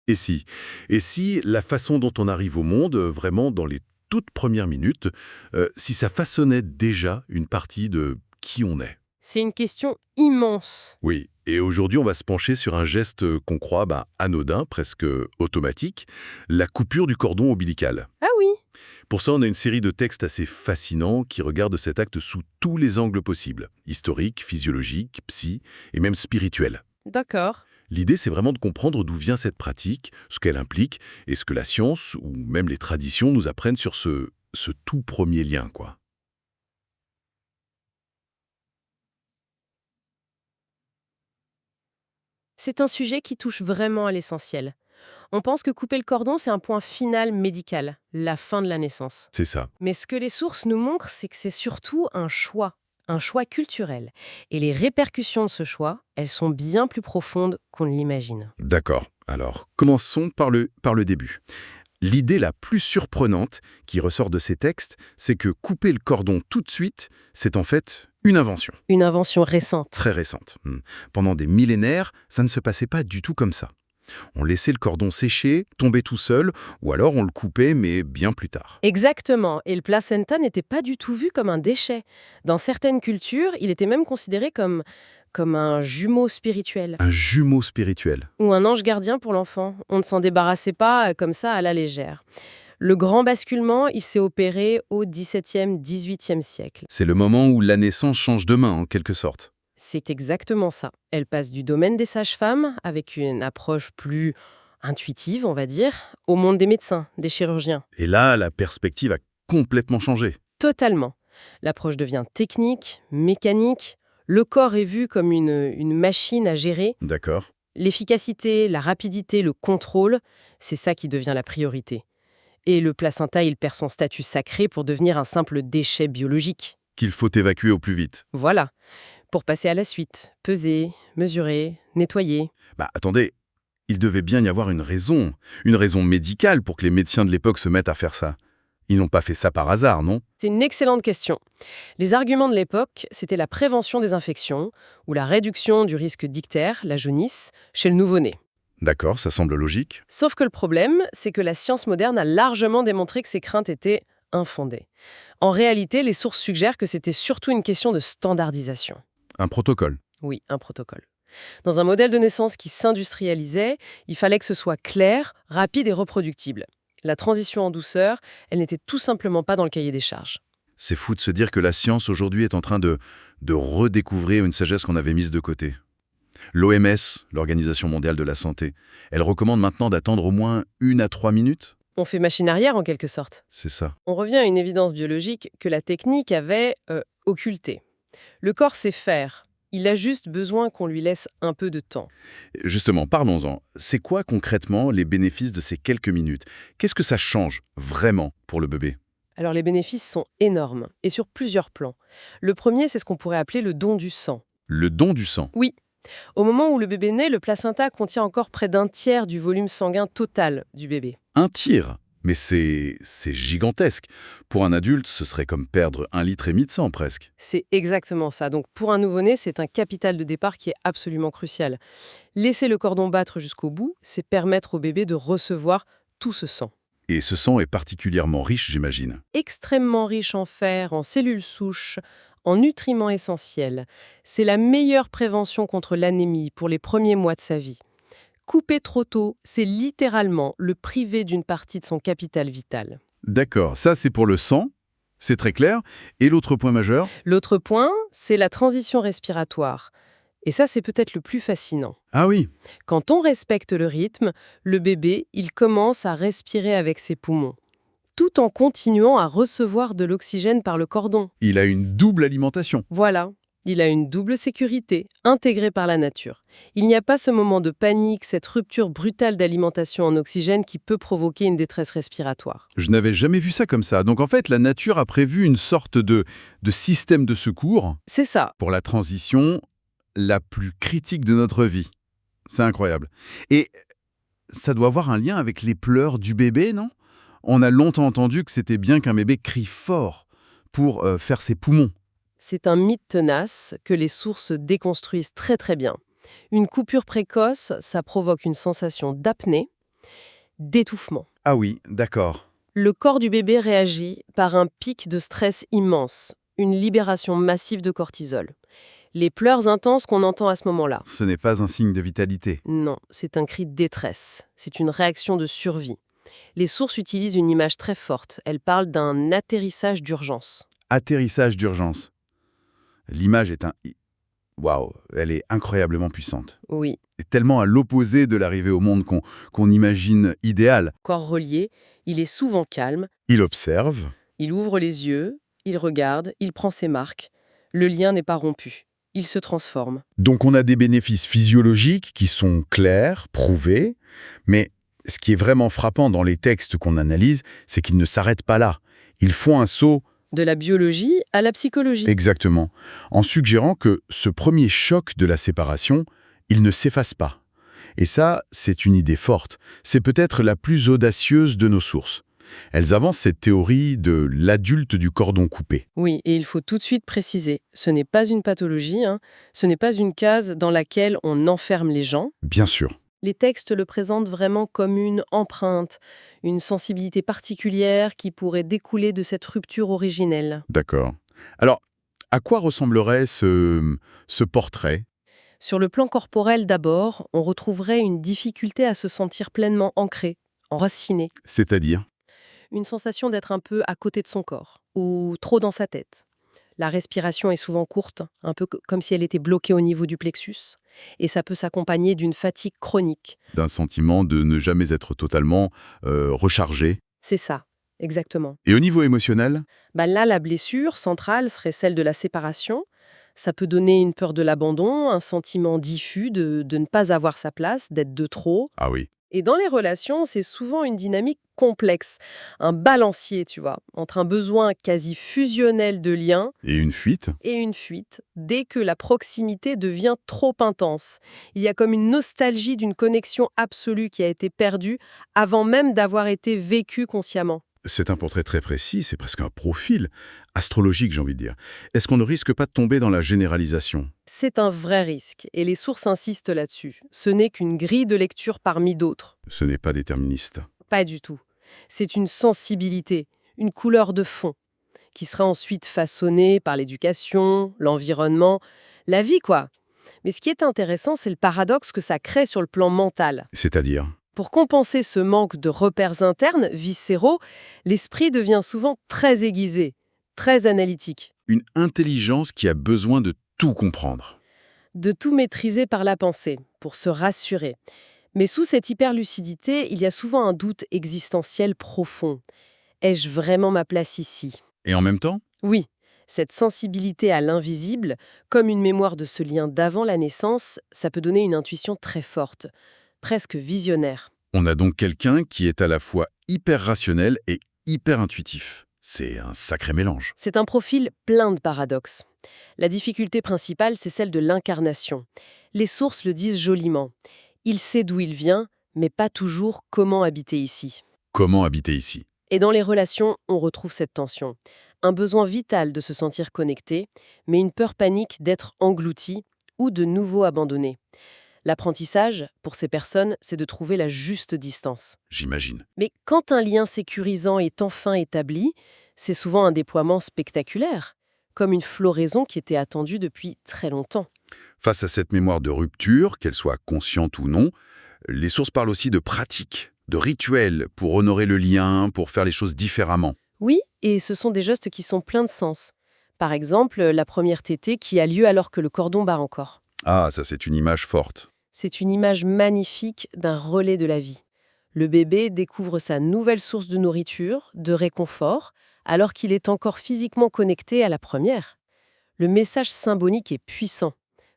Et si Et si la façon dont on arrive au monde, vraiment dans les toutes premières minutes, si ça façonnait déjà une partie de qui on est? C'est une question immense. Oui, et aujourd'hui on va se pencher sur un geste qu'on croit anodin, presque automatique, la coupure du cordon ombilical. Ah oui, Pour ça, on a une série de textes assez fascinants qui regardent cet acte sous tous les angles possibles, historique, physiologique, psy et même spirituel. d'accord. L'idée, c'est vraiment de comprendre d'où vient cette pratique, ce qu'elle implique, et ce que la science, ou même les traditions, nous apprennent sur ce tout premier lien, quoi. C'est un sujet qui touche vraiment à l'essentiel. On pense que couper le cordon, c'est un point final médical, la fin de la naissance. C'est ça. Mais ce que les sources nous montrent, c'est que c'est surtout un choix culturel. Et les répercussions de ce choix, elles sont bien plus profondes qu'on ne l'imagine. D'accord. Alors, commençons par le début. L'idée la plus surprenante qui ressort de ces textes, c'est que couper le cordon tout de suite, c'est en fait une invention, Une invention récente. très récente. Pendant des millénaires, ça ne se passait pas du tout comme ça. On laissait le cordon sécher, tomber tout seul, ou alors on le coupait, mais bien plus tard. Exactement, et le placenta n'était pas du tout vu comme un déchet. Dans certaines cultures, il était même considéré comme un jumeau spirituel. Un jumeau spirituel. Ou un ange gardien pour l'enfant. On ne s'en débarrassait pas comme ça à la légère. Le grand basculement, il s'est opéré au XVIIe, XVIIIe siècle. C'est le moment où la naissance change de main, en quelque sorte. C'est exactement ça. Elle passe du domaine des sages-femmes, avec une approche plus intuitive, on va dire, au monde des médecins, des chirurgiens. Et là, la perspective a complètement changé. Totalement. L'approche devient technique, mécanique. Le corps est vu comme une machine à gérer. D'accord. L'efficacité, la rapidité, le contrôle, c'est ça qui devient la priorité. Et le placenta, il perd son statut sacré pour devenir un simple déchet biologique. Qu'il faut évacuer au plus vite. Voilà. Pour passer à la suite, peser, mesurer, nettoyer. Attendez, il devait bien y avoir une raison médicale pour que les médecins de l'époque se mettent à faire ça. Ils n'ont pas fait ça par hasard, non? C'est une excellente question. Les arguments de l'époque, c'était la prévention des infections ou la réduction du risque d'ictère, la jaunisse, chez le nouveau-né. D'accord, ça semble logique. Sauf que le problème, c'est que la science moderne a largement démontré que ces craintes étaient infondées. En réalité, les sources suggèrent que c'était surtout une question de standardisation. Un protocole. Oui, un protocole. Dans un modèle de naissance qui s'industrialisait, il fallait que ce soit clair, rapide et reproductible. La transition en douceur, elle n'était tout simplement pas dans le cahier des charges. C'est fou de se dire que la science aujourd'hui est en train de redécouvrir une sagesse qu'on avait mise de côté. L'OMS, l'Organisation mondiale de la santé, elle recommande maintenant d'attendre au moins 1 à 3 minutes. On fait machine arrière en quelque sorte. C'est ça. On revient à une évidence biologique que la technique avait occultée. Le corps sait faire. Il a juste besoin qu'on lui laisse un peu de temps. Justement, parlons-en. C'est quoi concrètement les bénéfices de ces quelques minutes? Qu'est-ce que ça change vraiment pour le bébé? Alors les bénéfices sont énormes, et sur plusieurs plans. Le premier, c'est ce qu'on pourrait appeler le don du sang. Le don du sang. Oui, au moment où le bébé naît, le placenta contient encore près d'un tiers du volume sanguin total du bébé. Un tir. Mais c'est gigantesque. Pour un adulte, ce serait comme perdre 1,5 litre de sang presque. C'est exactement ça. Donc pour un nouveau-né, c'est un capital de départ qui est absolument crucial. Laisser le cordon battre jusqu'au bout, c'est permettre au bébé de recevoir tout ce sang. Et ce sang est particulièrement riche, j'imagine. Extrêmement riche en fer, en cellules souches, en nutriments essentiels. C'est la meilleure prévention contre l'anémie pour les premiers mois de sa vie. Couper trop tôt, c'est littéralement le priver d'une partie de son capital vital. D'accord, ça c'est pour le sang, c'est très clair. Et l'autre point majeur? L'autre point, c'est la transition respiratoire. Et ça, c'est peut-être le plus fascinant. Ah oui, Quand on respecte le rythme, le bébé, il commence à respirer avec ses poumons, tout en continuant à recevoir de l'oxygène par le cordon. il a une double alimentation. Voilà, il a une double sécurité, intégrée par la nature. Il n'y a pas ce moment de panique, cette rupture brutale d'alimentation en oxygène qui peut provoquer une détresse respiratoire. Je n'avais jamais vu ça comme ça. Donc en fait, la nature a prévu une sorte de système de secours C'est ça. pour la transition la plus critique de notre vie. C'est incroyable. Et ça doit avoir un lien avec les pleurs du bébé, non? On a longtemps entendu que c'était bien qu'un bébé crie fort pour faire ses poumons. C'est un mythe tenace que les sources déconstruisent très très bien. Une coupure précoce, ça provoque une sensation d'apnée, d'étouffement. Ah oui, d'accord. Le corps du bébé réagit par un pic de stress immense, une libération massive de cortisol. Les pleurs intenses qu'on entend à ce moment-là. Ce n'est pas un signe de vitalité. Non, c'est un cri de détresse. C'est une réaction de survie. Les sources utilisent une image très forte. Elles parlent d'un atterrissage d'urgence. Atterrissage d'urgence. L'image est un... Waouh, elle est incroyablement puissante. Oui, Et tellement à l'opposé de l'arrivée au monde qu'on imagine idéal. corps relié, il est souvent calme, Il observe. il ouvre les yeux, il regarde, il prend ses marques. Le lien n'est pas rompu. Il se transforme. Donc on a des bénéfices physiologiques qui sont clairs, prouvés, mais ce qui est vraiment frappant dans les textes qu'on analyse, c'est qu'ils ne s'arrêtent pas là. Ils font un saut De la biologie à la psychologie. exactement, en suggérant que ce premier choc de la séparation, il ne s'efface pas. Et ça, c'est une idée forte. C'est peut-être la plus audacieuse de nos sources. Elles avancent cette théorie de l'adulte du cordon coupé. Oui, et il faut tout de suite préciser, ce n'est pas une pathologie, ce n'est pas une case dans laquelle on enferme les gens. Bien sûr. Les textes le présentent vraiment comme une empreinte, une sensibilité particulière qui pourrait découler de cette rupture originelle. D'accord. Alors, à quoi ressemblerait ce portrait? Sur le plan corporel d'abord, on retrouverait une difficulté à se sentir pleinement ancré, enraciné, C'est-à-dire? une sensation d'être un peu à côté de son corps, ou trop dans sa tête. La respiration est souvent courte, un peu comme si elle était bloquée au niveau du plexus, et ça peut s'accompagner d'une fatigue chronique. D'un sentiment de ne jamais être totalement rechargé. C'est ça, exactement. Et au niveau émotionnel? Là, la blessure centrale serait celle de la séparation. Ça peut donner une peur de l'abandon, un sentiment diffus de ne pas avoir sa place, d'être de trop. Ah oui. Et dans les relations, c'est souvent une dynamique complexe, un balancier, tu vois, entre un besoin quasi fusionnel de lien Et une fuite? et une fuite, dès que la proximité devient trop intense. Il y a comme une nostalgie d'une connexion absolue qui a été perdue avant même d'avoir été vécue consciemment. C'est un portrait très précis, c'est presque un profil astrologique, j'ai envie de dire. Est-ce qu'on ne risque pas de tomber dans la généralisation? C'est un vrai risque, et les sources insistent là-dessus. Ce n'est qu'une grille de lecture parmi d'autres. Ce n'est pas déterministe. Pas du tout. C'est une sensibilité, une couleur de fond, qui sera ensuite façonnée par l'éducation, l'environnement, la vie, quoi. Mais ce qui est intéressant, c'est le paradoxe que ça crée sur le plan mental. C'est-à-dire? Pour compenser ce manque de repères internes, viscéraux, l'esprit devient souvent très aiguisé, très analytique, Une intelligence qui a besoin de tout comprendre. de tout maîtriser par la pensée, pour se rassurer. Mais sous cette hyperlucidité, il y a souvent un doute existentiel profond. Ai-je vraiment ma place ici? Et en même temps, Oui, cette sensibilité à l'invisible, comme une mémoire de ce lien d'avant la naissance, ça peut donner une intuition très forte, presque visionnaire. on a donc quelqu'un qui est à la fois hyper rationnel et hyper intuitif. C'est un sacré mélange. C'est un profil plein de paradoxes. La difficulté principale, c'est celle de l'incarnation. Les sources le disent joliment. Il sait d'où il vient, mais pas toujours comment habiter ici. Comment habiter ici? Et dans les relations, on retrouve cette tension. Un besoin vital de se sentir connecté, mais une peur panique d'être englouti ou de nouveau abandonné. L'apprentissage, pour ces personnes, c'est de trouver la juste distance. J'imagine. Mais quand un lien sécurisant est enfin établi, c'est souvent un déploiement spectaculaire, comme une floraison qui était attendue depuis très longtemps. Face à cette mémoire de rupture, qu'elle soit consciente ou non, les sources parlent aussi de pratiques, de rituels pour honorer le lien, pour faire les choses différemment. Oui, et ce sont des gestes qui sont pleins de sens. Par exemple, la première tétée qui a lieu alors que le cordon bat encore. Ah, ça c'est une image forte. C'est une image magnifique d'un relais de la vie. Le bébé découvre sa nouvelle source de nourriture, de réconfort, alors qu'il est encore physiquement connecté à la première. Le message symbolique est puissant.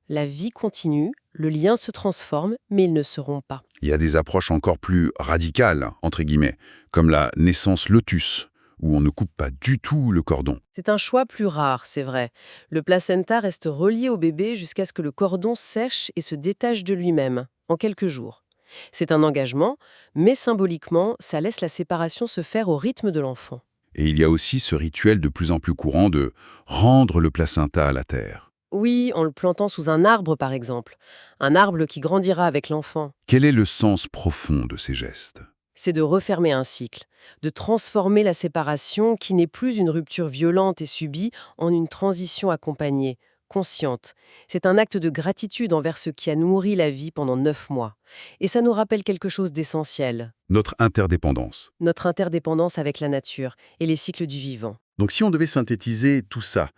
La vie continue, le lien se transforme, mais ils ne se rompent pas. Il y a des approches encore plus radicales, entre guillemets, comme la naissance lotus, où on ne coupe pas du tout le cordon. C'est un choix plus rare, c'est vrai. Le placenta reste relié au bébé jusqu'à ce que le cordon sèche et se détache de lui-même, en quelques jours. C'est un engagement, mais symboliquement, ça laisse la séparation se faire au rythme de l'enfant. Et il y a aussi ce rituel de plus en plus courant de rendre le placenta à la terre. Oui, en le plantant sous un arbre, par exemple. Un arbre qui grandira avec l'enfant. Quel est le sens profond de ces gestes? c'est de refermer un cycle, de transformer la séparation qui n'est plus une rupture violente et subie en une transition accompagnée, consciente. C'est un acte de gratitude envers ce qui a nourri la vie pendant 9 mois. Et ça nous rappelle quelque chose d'essentiel, Notre interdépendance. notre interdépendance avec la nature et les cycles du vivant. Donc si on devait synthétiser tout ça,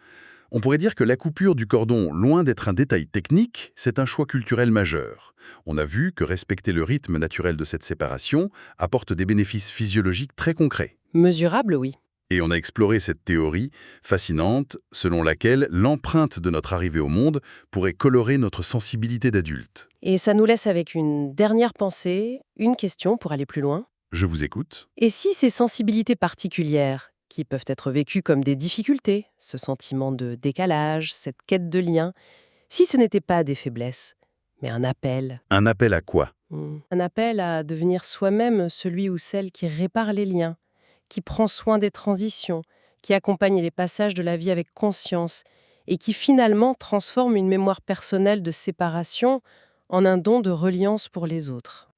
on pourrait dire que la coupure du cordon, loin d'être un détail technique, c'est un choix culturel majeur. On a vu que respecter le rythme naturel de cette séparation apporte des bénéfices physiologiques très concrets. Mesurable, oui. Et on a exploré cette théorie fascinante selon laquelle l'empreinte de notre arrivée au monde pourrait colorer notre sensibilité d'adulte. Et ça nous laisse avec une dernière pensée, une question pour aller plus loin. Je vous écoute. Et si ces sensibilités particulières, qui peuvent être vécues comme des difficultés, ce sentiment de décalage, cette quête de lien, si ce n'était pas des faiblesses, mais un appel, Un appel à quoi? un appel à devenir soi-même celui ou celle qui répare les liens, qui prend soin des transitions, qui accompagne les passages de la vie avec conscience et qui finalement transforme une mémoire personnelle de séparation en un don de reliance pour les autres.